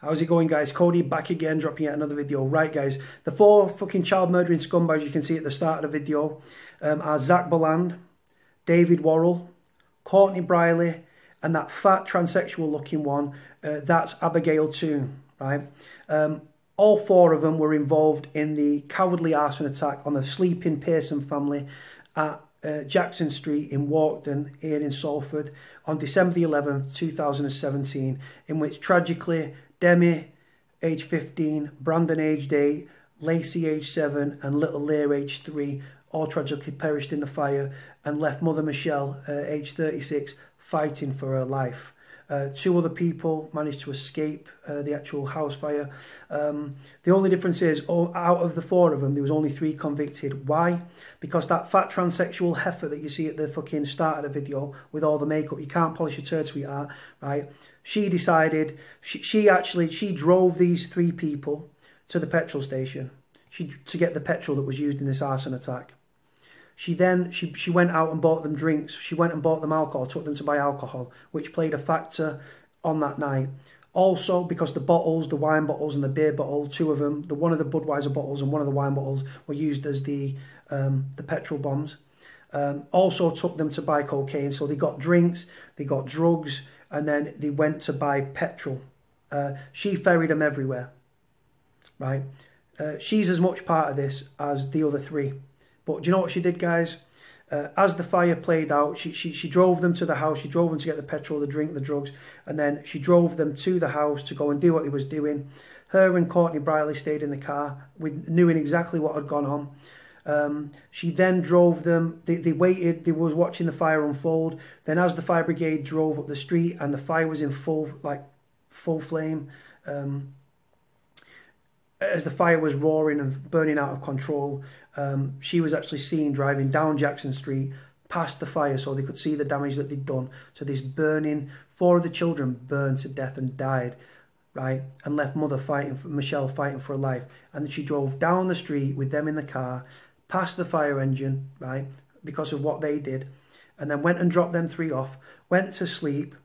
How's it going, guys? Cody back again, dropping yet another video. Right, guys, the four fucking child murdering scumbags you can see at the start of the video are Zach Bolland, David Worrall, Courtney Brierley, and that fat transsexual looking one, that's Abigail Toone, right? All four of them were involved in the cowardly arson attack on the sleeping Pearson family at Jackson Street in Walkden, here in Salford, on December the 11th, 2017, in which tragically Demi, age 15, Brandon, aged 8, Lacie, age 7, and little Lia, age 3, all tragically perished in the fire and left mother Michelle, age 36, fighting for her life. Two other people managed to escape the actual house fire. The only difference is, out of the four of them, there was only 3 convicted. Why? Because that fat transsexual heifer that you see at the fucking start of the video with all the makeup, you can't polish your turd, sweetheart, right? She decided, she drove these 3 people to the petrol station to get the petrol that was used in this arson attack. She went out and bought them drinks. She went and bought them alcohol, took them to buy alcohol, which played a factor on that night. Also, because the bottles, the wine bottles and the beer bottle, 2 of them, one of the Budweiser bottles and one of the wine bottles were used as the petrol bombs. Also took them to buy cocaine. So they got drinks, they got drugs, and then they went to buy petrol. She ferried them everywhere, right? She's as much part of this as the other 3. But do you know what she did, guys? As the fire played out, she drove them to the house. She drove them to get the petrol, the drink, the drugs. And then she drove them to the house to go and do what they was doing. Her and Courtney Brierley stayed in the car, knowing exactly what had gone on. She then drove them. They waited. They was watching the fire unfold. Then as the fire brigade drove up the street and the fire was in full flame, as the fire was roaring and burning out of control, she was actually seen driving down Jackson Street past the fire so they could see the damage that they'd done to this burning. 4 of the children burned to death and died, right? And left mother Michelle fighting for her life. And she drove down the street with them in the car, past the fire engine, right? Because of what they did. And then went and dropped them 3 off, went to sleep,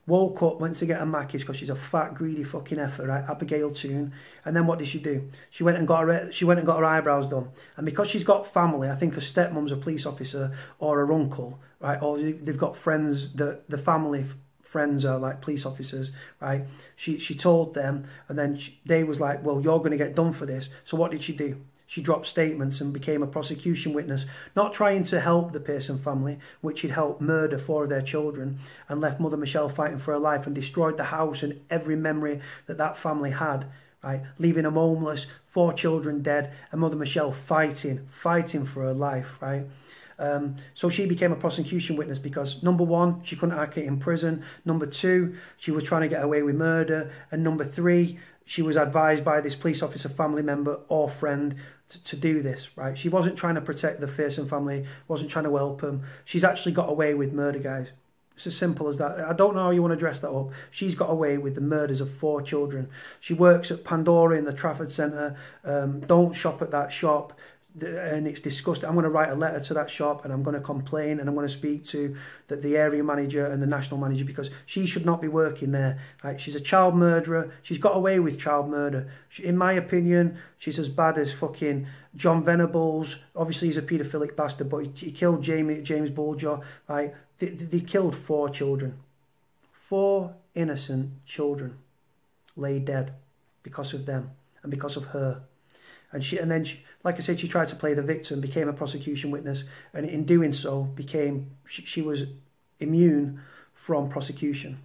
woke up, went to get a Mackey's because she's a fat, greedy fucking effer, right? Abigail Toone. And then what did she do? She went and got her eyebrows done. And because she's got family, I think her stepmom's a police officer or her uncle, right? Or they've got friends, the family friends are like police officers, right? She told them, and then they was like, well, you're going to get done for this. So what did she do? She dropped statements and became a prosecution witness, not trying to help the Pearson family, which had helped murder 4 of their children, and left mother Michelle fighting for her life and destroyed the house and every memory that family had, right? Leaving them homeless, 4 children dead, and mother Michelle fighting for her life, right? So she became a prosecution witness because, number 1, she couldn't act in prison. Number 2, she was trying to get away with murder. And number 3, she was advised by this police officer family member or friend to do this, right? She wasn't trying to protect the Pearson family, wasn't trying to help them. She's actually got away with murder, guys. It's as simple as that. I don't know how you want to dress that up. She's got away with the murders of 4 children. She works at Pandora in the Trafford Centre. Don't shop at that shop. And it's disgusting. I'm going to write a letter to that shop and I'm going to complain and I'm going to speak to the area manager and the national manager because she should not be working there. Right? She's a child murderer. She's got away with child murder. In my opinion, she's as bad as fucking John Venables. Obviously, he's a paedophilic bastard, but he killed James Bulger. Right? They killed 4 children. 4 innocent children lay dead because of them and because of her. And then, like I said, she tried to play the victim, became a prosecution witness, and in doing so, she was immune from prosecution.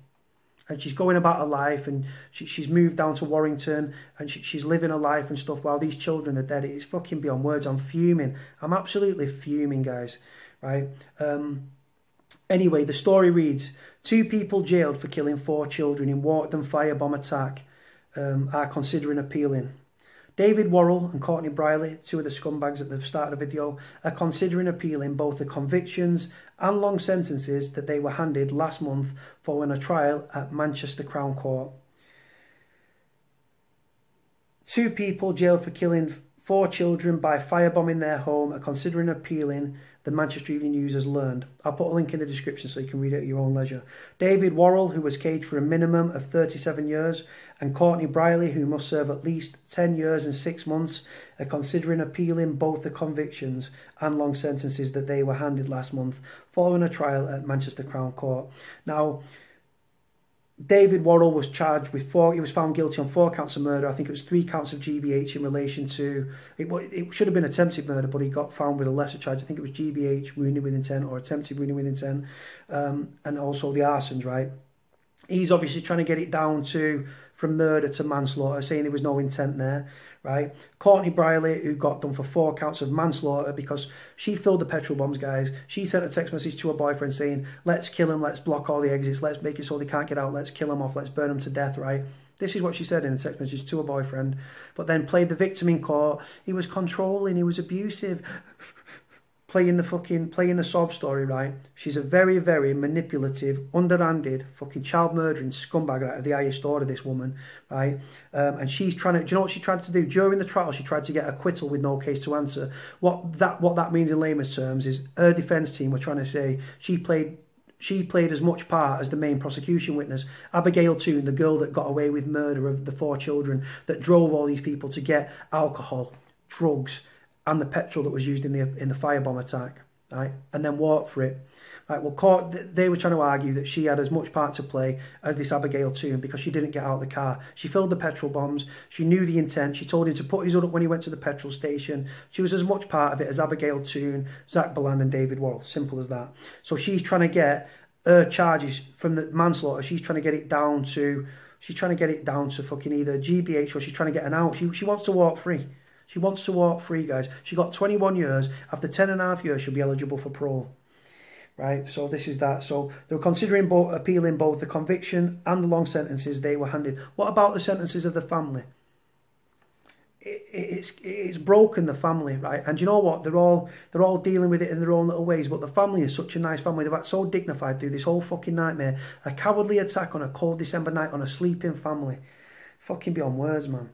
And she's going about her life, and she's moved down to Warrington, and she's living her life and stuff while these children are dead. It's fucking beyond words. I'm fuming. I'm absolutely fuming, guys. Right? Anyway, the story reads: 2 people jailed for killing 4 children in Walkden firebomb attack are considering appealing. David Worrall and Courtney Brierley, 2 of the scumbags at the start of the video, are considering appealing both the convictions and long sentences that they were handed last month following a trial at Manchester Crown Court. 2 people jailed for killing 4 children by firebombing their home are considering appealing, the Manchester Evening News has learned. I'll put a link in the description so you can read it at your own leisure. David Worral, who was caged for a minimum of 37 years, and Courtney Brierley, who must serve at least 10 years and 6 months, are considering appealing both the convictions and long sentences that they were handed last month following a trial at Manchester Crown Court. Now, David Worral was charged with he was found guilty on 4 counts of murder. I think it was 3 counts of GBH in relation to, it should have been attempted murder, but he got found with a lesser charge. I think it was GBH, wounding with intent, or attempted wounding with intent, and also the arsons, right? He's obviously trying to get it down to from murder to manslaughter, saying there was no intent there, right? Courtney Brierley, who got done for 4 counts of manslaughter because she filled the petrol bombs, guys. She sent a text message to her boyfriend saying, let's kill him, let's block all the exits, let's make it so they can't get out, let's kill him off, let's burn him to death, right? This is what she said in a text message to her boyfriend, but then played the victim in court. He was controlling, he was abusive, playing the sob story, right? She's a very, very manipulative, underhanded, fucking child murdering scumbag out of the highest order, this woman, right? And she's trying to, do you know what she tried to do? During the trial, she tried to get acquittal with no case to answer. What that means in layman's terms is her defence team were trying to say she played as much part as the main prosecution witness, Abigail Toone, the girl that got away with murder of the 4 children, that drove all these people to get alcohol, drugs, and the petrol that was used in the firebomb attack, right? And then walked for it. Right, well, they were trying to argue that she had as much part to play as this Abigail Toone because she didn't get out of the car. She filled the petrol bombs. She knew the intent. She told him to put his hood up when he went to the petrol station. She was as much part of it as Abigail Toone, Bolland and David Worrall. Simple as that. So she's trying to get her charges from the manslaughter. She's trying to get it down to fucking either GBH, or she's trying to get an out. She wants to walk free. She wants to walk free, guys. She got 21 years. After 10.5 years, she'll be eligible for parole. Right, so this is that. So they were considering appealing both the conviction and the long sentences they were handed. What about the sentences of the family? It's broken the family, right? And you know what? They're all dealing with it in their own little ways. But the family is such a nice family. They've acted so dignified through this whole fucking nightmare. A cowardly attack on a cold December night on a sleeping family. Fucking beyond words, man.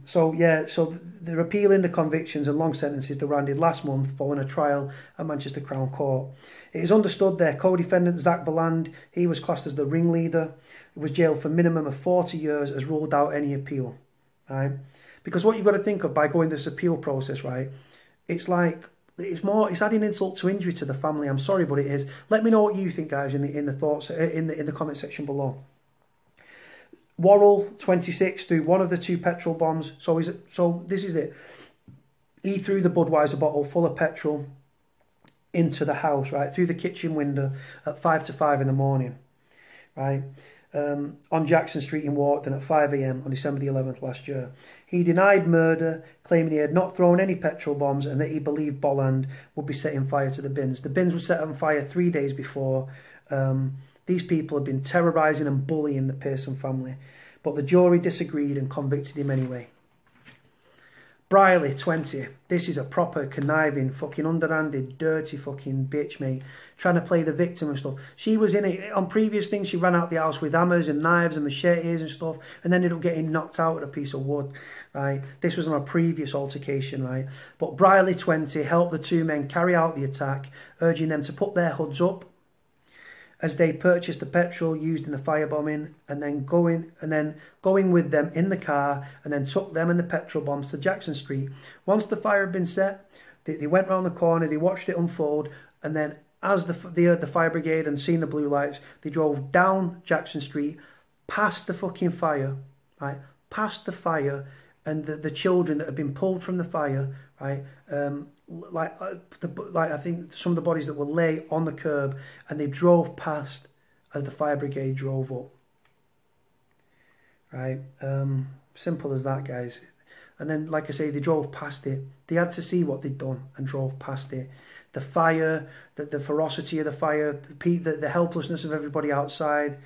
So they're appealing the convictions and long sentences that were handed last month following a trial at Manchester Crown Court. It is understood their co-defendant Bolland, he was classed as the ringleader, was jailed for a minimum of 40 years, has ruled out any appeal, right? Because what you've got to think of by going this appeal process, right? It's adding insult to injury to the family. I'm sorry, but it is. Let me know what you think, guys, in the comment section below. Worral, 26, threw one of the 2 petrol bombs. So this is it. He threw the Budweiser bottle full of petrol into the house, right, through the kitchen window at 5 to 5 in the morning, right, on Jackson Street in Walkden at 5 AM on December the 11th last year. He denied murder, claiming he had not thrown any petrol bombs and that he believed Bolland would be setting fire to the bins. The bins were set on fire 3 days before. These people had been terrorising and bullying the Pearson family, but the jury disagreed and convicted him anyway. Brierley, 20. This is a proper conniving, fucking underhanded, dirty fucking bitch, mate. Trying to play the victim and stuff. She was in it. On previous things, she ran out the house with hammers and knives and machetes and stuff, and ended up getting knocked out with a piece of wood, right? This was on a previous altercation, right? But Brierley, 20, helped the 2 men carry out the attack, urging them to put their hoods up as they purchased the petrol used in the firebombing, and then going with them in the car, and then took them and the petrol bombs to Jackson Street. Once the fire had been set, they went round the corner, they watched it unfold, and then as they heard the fire brigade and seen the blue lights, they drove down Jackson Street, past the fucking fire, right? Past the fire, and the children that had been pulled from the fire, right? I think some of the bodies that were lay on the curb, and they drove past as the fire brigade drove up, right? Simple as that, guys. And then, like I say, they drove past it. They had to see what they'd done and drove past it. The fire, the ferocity of the fire, the helplessness of everybody outside.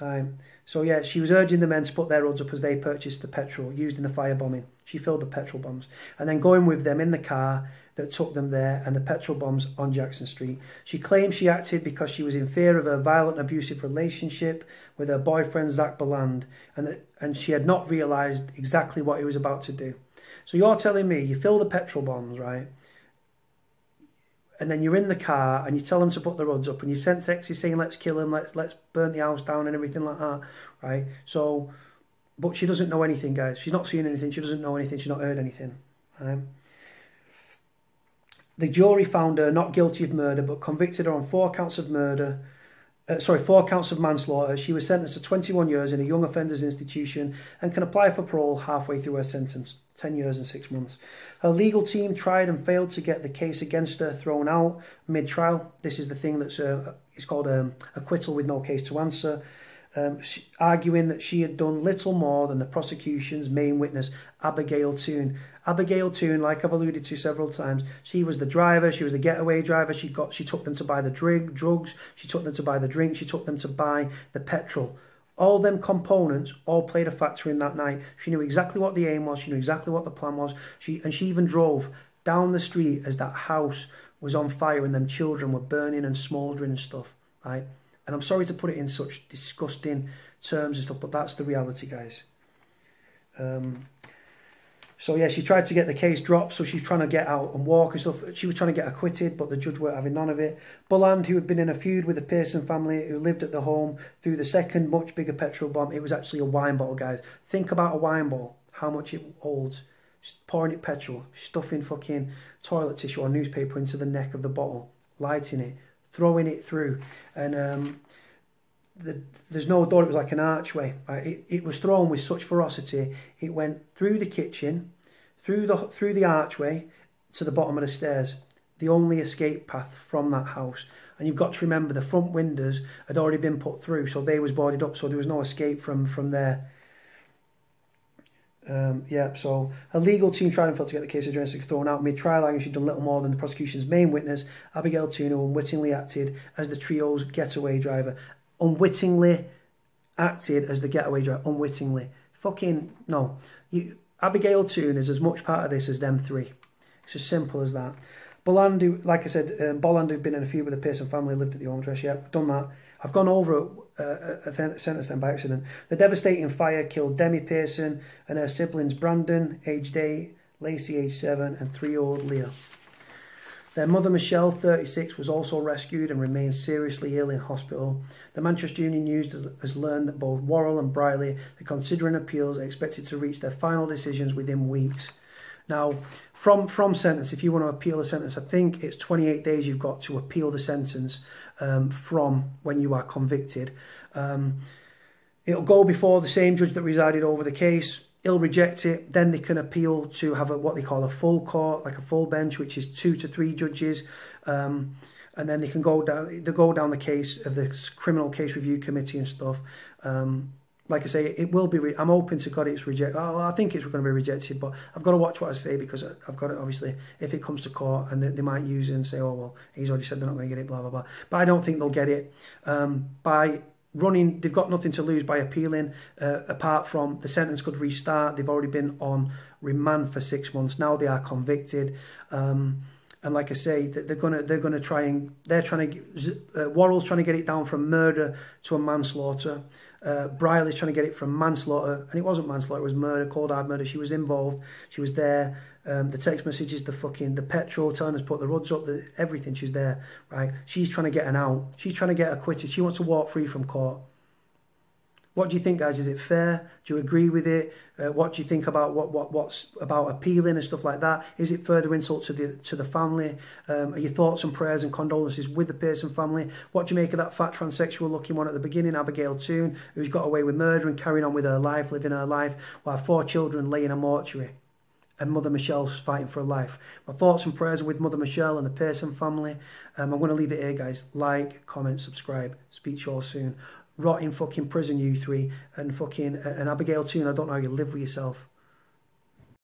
Right. So yeah, she was urging the men to put their hoods up as they purchased the petrol used in the firebombing. She filled the petrol bombs and then going with them in the car that took them there and the petrol bombs on Jackson Street. She claimed she acted because she was in fear of a violent and abusive relationship with her boyfriend Zach Bolland and she had not realised exactly what he was about to do. So you're telling me you fill the petrol bombs, right? And then you're in the car and you tell them to put their hoods up and you send texts saying let's kill him, let's burn the house down and everything like that, right? So, but she doesn't know anything, guys. She's not seen anything. She doesn't know anything. She's not heard anything. Right? The jury found her not guilty of murder, but convicted her on 4 counts of murder. 4 counts of manslaughter. She was sentenced to 21 years in a young offenders institution and can apply for parole halfway through her sentence, 10 years and 6 months. Her legal team tried and failed to get the case against her thrown out mid-trial. This is the thing that's it's called acquittal with no case to answer. Arguing that she had done little more than the prosecution's main witness, Abigail Toone. Abigail Toone, like I've alluded to several times, she was the driver, she was the getaway driver, she took them to buy the drugs, she took them to buy the drink, she took them to buy the petrol. All them components all played a factor in that night. She knew exactly what the aim was, she knew exactly what the plan was, she even drove down the street as that house was on fire and them children were burning and smouldering and stuff, right? And I'm sorry to put it in such disgusting terms and stuff, but that's the reality, guys. So yeah, she tried to get the case dropped, so she's trying to get out and walk and stuff. She was trying to get acquitted, but the judge weren't having none of it. Bolland, who had been in a feud with the Pearson family, who lived at the home, threw the second much bigger petrol bomb. It was actually a wine bottle, guys. Think about a wine bottle, how much it holds. Just pouring it petrol, stuffing fucking toilet tissue or newspaper into the neck of the bottle, lighting it, throwing it through, and there's no door. It was like an archway. Right? It was thrown with such ferocity. It went through the kitchen, through the archway to the bottom of the stairs. The only escape path from that house. And you've got to remember the front windows had already been put through, so they was boarded up, so there was no escape from there. Yeah, so her legal team tried and failed to get the case addressed and thrown out mid-trial, arguing she'd done little more than the prosecution's main witness, Abigail Toone, who unwittingly acted as the trio's getaway driver. Unwittingly acted as the getaway driver. Unwittingly. Fucking, no. Abigail Toone is as much part of this as them three. It's as simple as that. Bolland, who, like I said, Bolland, who'd been in a feud with the Pearson family, lived at the home address. Yeah, I've done that. I've gone over a sentence then by accident. The devastating fire killed Demi Pearson and her siblings Brandon, aged 8, Lacie, aged 7, and 3-year-old Lia. Their mother, Michelle, 36, was also rescued and remains seriously ill in hospital. The Manchester Evening News has learned that both Worral and Brierley are considering appeals and expected to reach their final decisions within weeks. Now, from sentence, if you want to appeal a sentence, I think it's 28 days you've got to appeal the sentence from when you are convicted. It'll go before the same judge that resided over the case. He'll reject it. Then they can appeal to have what they call a full court, like a full bench, which is 2 to 3 judges. And then they can go down the case of the criminal case review committee and stuff. Like I say, it will be. I'm hoping to God it's rejected. I think it's going to be rejected, but I've got to watch what I say because I've got to, obviously, if it comes to court and they might use it and say, oh well, he's already said they're not going to get it, blah blah blah. But I don't think they'll get it. By running, they've got nothing to lose by appealing. Apart from the sentence could restart. They've already been on remand for 6 months. Now they are convicted. And like I say, they're gonna try and Worrall's trying to get it down from murder to a manslaughter. Brierley's trying to get it from manslaughter, and it wasn't manslaughter, it was murder, cold hard murder. She was involved, she was there. The text messages, the petrol, telling us to put the hoods up, everything, she's there, right? She's trying to get an out. She's trying to get acquitted. She wants to walk free from court. What do you think, guys? Is it fair? Do you agree with it? What do you think about what's about appealing and stuff like that? Is it further insult to the family? Are your thoughts and prayers and condolences with the Pearson family? What do you make of that fat transsexual looking one at the beginning, Abigail Toone, who's got away with murder and carrying on with her life, living her life, while 4 children lay in a mortuary, and Mother Michelle's fighting for her life? My thoughts and prayers are with Mother Michelle and the Pearson family. I'm going to leave it here, guys. Like, comment, subscribe. Speak to you all soon. Rot in fucking prison, you three, and fucking and Abigail Toone, I don't know how you live with yourself.